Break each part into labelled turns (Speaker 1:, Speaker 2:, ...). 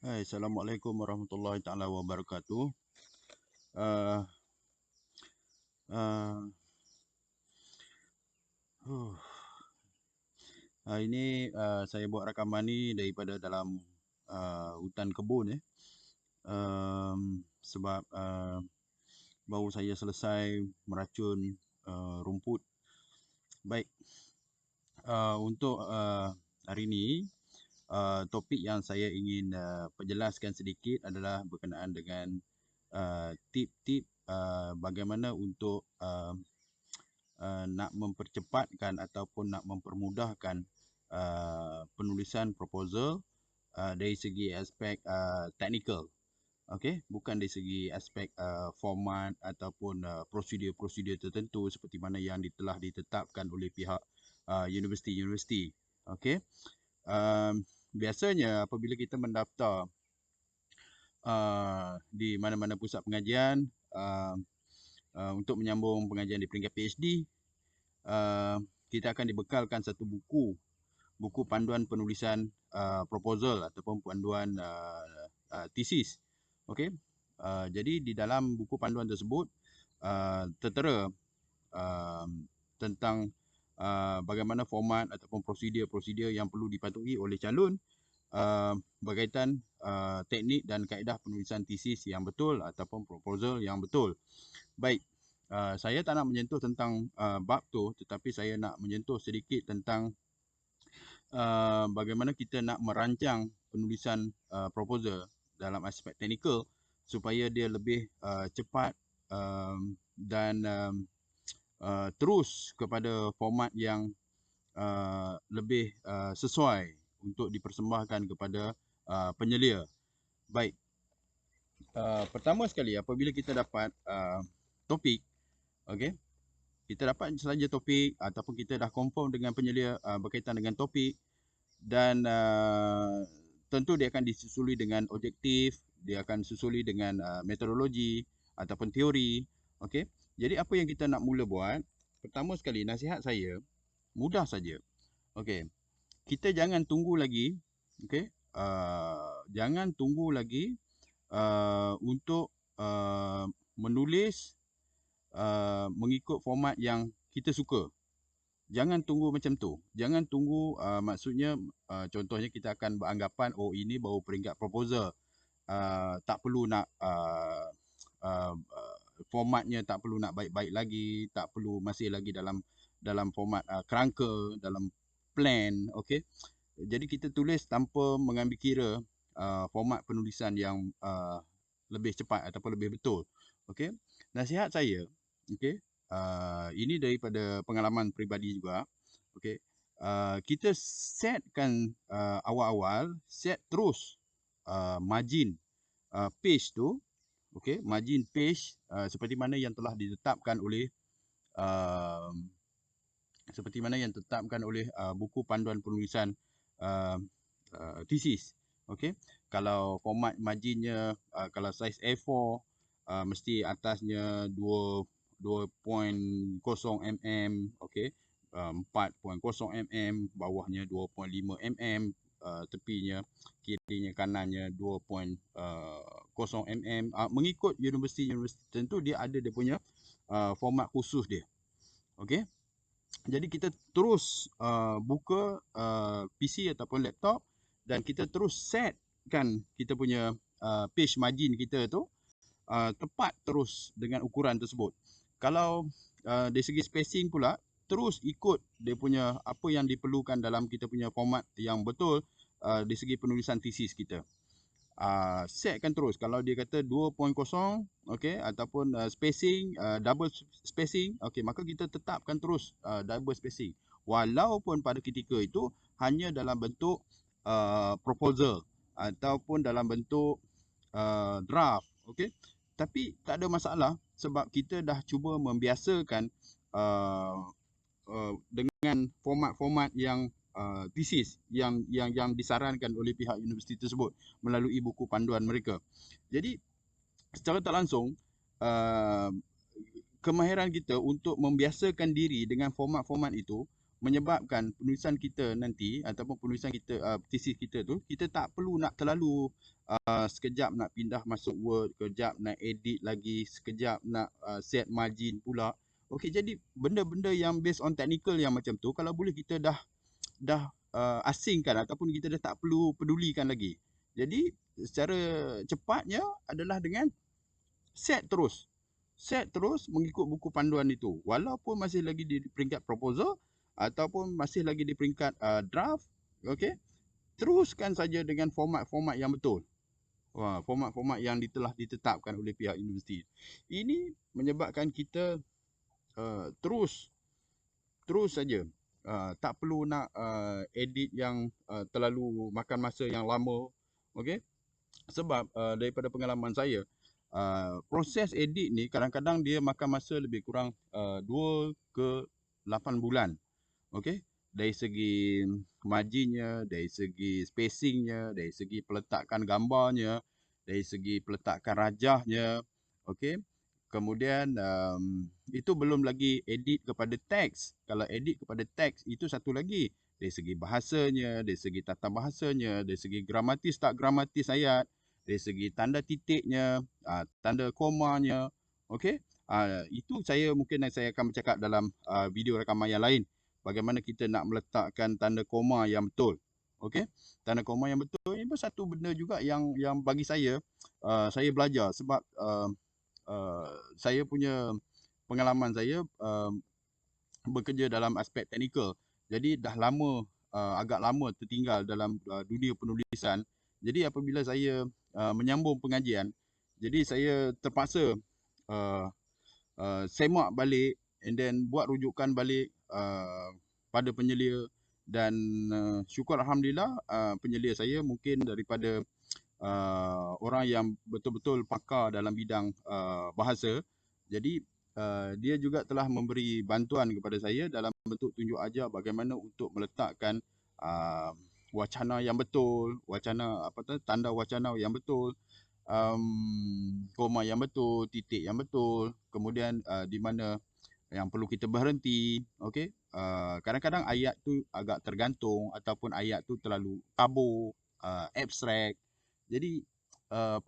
Speaker 1: Hai, Assalamualaikum warahmatullahi taala wabarakatuh. Uh, uh, huh. Hari ini saya buat rakaman ni daripada dalam hutan kebun sebab baru saya selesai meracun rumput. Baik, untuk hari ini topik yang saya ingin perjelaskan sedikit adalah berkenaan dengan tip-tip bagaimana untuk nak mempercepatkan ataupun nak mempermudahkan penulisan proposal dari segi aspek technical. Okey, bukan dari segi aspek format ataupun prosedur-prosedur tertentu seperti mana yang telah ditetapkan oleh pihak universiti-universiti. Okey. Biasanya apabila kita mendaftar di mana-mana pusat pengajian untuk menyambung pengajian di peringkat PhD, kita akan dibekalkan satu buku panduan penulisan proposal ataupun panduan tesis. Okey. Jadi di dalam buku panduan tersebut tertera tentang bagaimana format ataupun prosedur-prosedur yang perlu dipatuhi oleh calon berkaitan teknik dan kaedah penulisan tesis yang betul ataupun proposal yang betul. Baik, saya tak nak menyentuh tentang bab tu, tetapi saya nak menyentuh sedikit tentang bagaimana kita nak merancang penulisan proposal dalam aspek teknikal supaya dia lebih cepat dan terus kepada format yang lebih sesuai untuk dipersembahkan kepada penyelia. Baik, pertama sekali apabila kita dapat topik, okey, kita dapat saja topik ataupun kita dah confirm dengan penyelia berkaitan dengan topik dan tentu dia akan disusuli dengan objektif, dia akan susuli dengan metodologi ataupun teori. Okey. Jadi apa yang kita nak mula buat? Pertama sekali nasihat saya mudah saja. Okey. Kita jangan tunggu lagi, okey. Jangan tunggu lagi untuk menulis mengikut format yang kita suka. Jangan tunggu macam tu. Jangan tunggu maksudnya contohnya kita akan beranggapan oh ini baru peringkat proposal. Tak perlu nak formatnya tak perlu nak baik-baik lagi, tak perlu masih lagi dalam format kerangka, dalam plan, okey. Jadi kita tulis tanpa mengambil kira format penulisan yang lebih cepat ataupun lebih betul. Okey. Nasihat saya, okey, ini daripada pengalaman peribadi juga. Okey. Kita setkan awal-awal, set terus margin page tu, okey, margin page seperti mana yang telah ditetapkan oleh buku panduan penulisan tesis. Okey. Kalau format marginnya kalau saiz A4 mesti atasnya 2.0 mm, okey. 4.0 mm, bawahnya 2.5 mm, tepinya kirinya kanannya 2.0 mm. Mengikut universiti-universiti tentu dia ada dia punya format khusus dia. Okey. Jadi kita terus buka PC ataupun laptop dan kita terus setkan kita punya page margin kita tu tepat terus dengan ukuran tersebut. Kalau dari segi spacing pula, terus ikut dia punya apa yang diperlukan dalam kita punya format yang betul dari segi penulisan tesis kita. Setkan terus. Kalau dia kata 2.0, okey, ataupun spacing, double spacing, okey, maka kita tetapkan terus double spacing. Walaupun pada ketika itu hanya dalam bentuk proposal ataupun dalam bentuk draft, okey. Tapi tak ada masalah sebab kita dah cuba membiasakan dengan format-format yang tesis yang disarankan oleh pihak universiti tersebut melalui buku panduan mereka. Jadi secara tak langsung kemahiran kita untuk membiasakan diri dengan format-format itu menyebabkan penulisan kita nanti ataupun penulisan kita tesis kita tu, kita tak perlu nak terlalu sekejap nak pindah masuk Word, sekejap nak edit lagi, sekejap nak set margin pula. Okey, jadi benda-benda yang based on technical yang macam tu, kalau boleh kita dah asingkan ataupun kita dah tak perlu pedulikan lagi. Jadi secara cepatnya adalah dengan set terus. Set terus mengikut buku panduan itu. Walaupun masih lagi di peringkat proposal ataupun masih lagi di peringkat draft, okey, teruskan saja dengan format-format yang betul. Format-format yang telah ditetapkan oleh pihak universiti. Ini menyebabkan kita terus saja. Tak perlu nak edit yang terlalu makan masa yang lama. Okey. Sebab daripada pengalaman saya, proses edit ni kadang-kadang dia makan masa lebih kurang 2 ke 8 bulan. Okey, dari segi marginnya, dari segi spacingnya, dari segi peletakan gambarnya, dari segi peletakan rajahnya. Okey, kemudian itu belum lagi edit kepada teks. Kalau edit kepada teks itu satu lagi. Dari segi bahasanya, dari segi tata bahasanya, dari segi gramatis tak gramatis ayat, dari segi tanda titiknya, tanda komanya. Okey, itu mungkin saya akan bercakap dalam video rakaman yang lain. Bagaimana kita nak meletakkan tanda koma yang betul. Okey, tanda koma yang betul ini pun satu benda juga yang bagi saya belajar sebab saya punya pengalaman saya bekerja dalam aspek teknikal. Jadi dah lama agak lama tertinggal dalam dunia penulisan. Jadi apabila saya menyambung pengajian, jadi saya terpaksa semak balik and then buat rujukan balik pada penyelia dan syukur alhamdulillah penyelia saya mungkin daripada orang yang betul-betul pakar dalam bidang bahasa. Jadi dia juga telah memberi bantuan kepada saya dalam bentuk tunjuk ajar bagaimana untuk meletakkan wacana yang betul, tanda wacana yang betul, koma yang betul, titik yang betul, kemudian di mana yang perlu kita berhenti. Okey, kadang-kadang ayat tu agak tergantung ataupun ayat tu terlalu kabur, abstrak. Jadi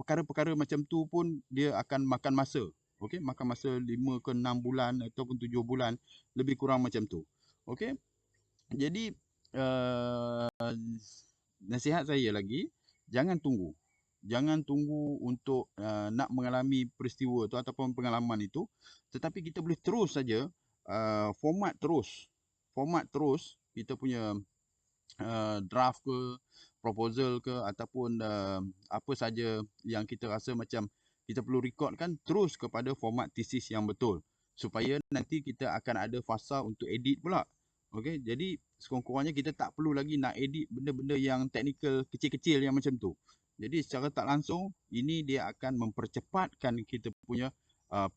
Speaker 1: perkara-perkara macam tu pun dia akan makan masa. Okey, makan masa 5 ke 6 bulan ataupun 7 bulan, lebih kurang macam tu. Okey. Jadi nasihat saya lagi, jangan tunggu. Jangan tunggu untuk nak mengalami peristiwa tu ataupun pengalaman itu, tetapi kita boleh terus saja format terus kita punya draft ke, proposal ke ataupun apa saja yang kita rasa macam kita perlu rekodkan terus kepada format tesis yang betul supaya nanti kita akan ada fasa untuk edit pula. Okey, jadi sekurang-kurangnya kita tak perlu lagi nak edit benda-benda yang teknikal kecil-kecil yang macam tu. Jadi secara tak langsung ini dia akan mempercepatkan kita punya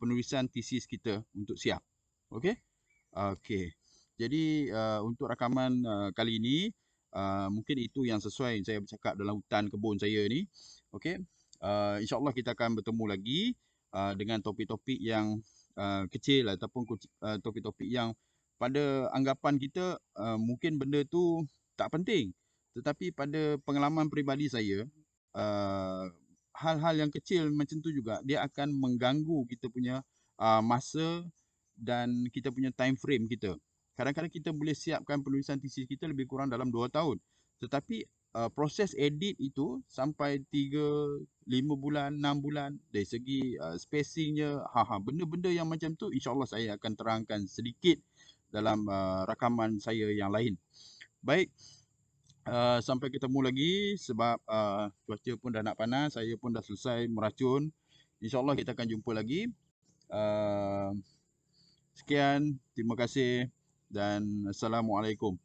Speaker 1: penulisan tesis kita untuk siap. Okey? Okey. Jadi untuk rakaman kali ini mungkin itu yang sesuai saya bercakap dalam hutan kebun saya ni. Okey. InsyaAllah kita akan bertemu lagi dengan topik-topik yang kecil ataupun topik-topik yang pada anggapan kita mungkin benda tu tak penting. Tetapi pada pengalaman peribadi saya, hal-hal yang kecil macam tu juga dia akan mengganggu kita punya masa dan kita punya time frame kita. Kadang-kadang kita boleh siapkan penulisan tesis kita lebih kurang dalam 2 tahun. Tetapi proses edit itu sampai 3, 5 bulan, 6 bulan dari segi spacingnya, benda-benda yang macam tu insya-Allah saya akan terangkan sedikit dalam rakaman saya yang lain. Baik, sampai ketemu lagi sebab cuaca pun dah nak panas, saya pun dah selesai meracun. InsyaAllah kita akan jumpa lagi. Sekian, terima kasih dan Assalamualaikum.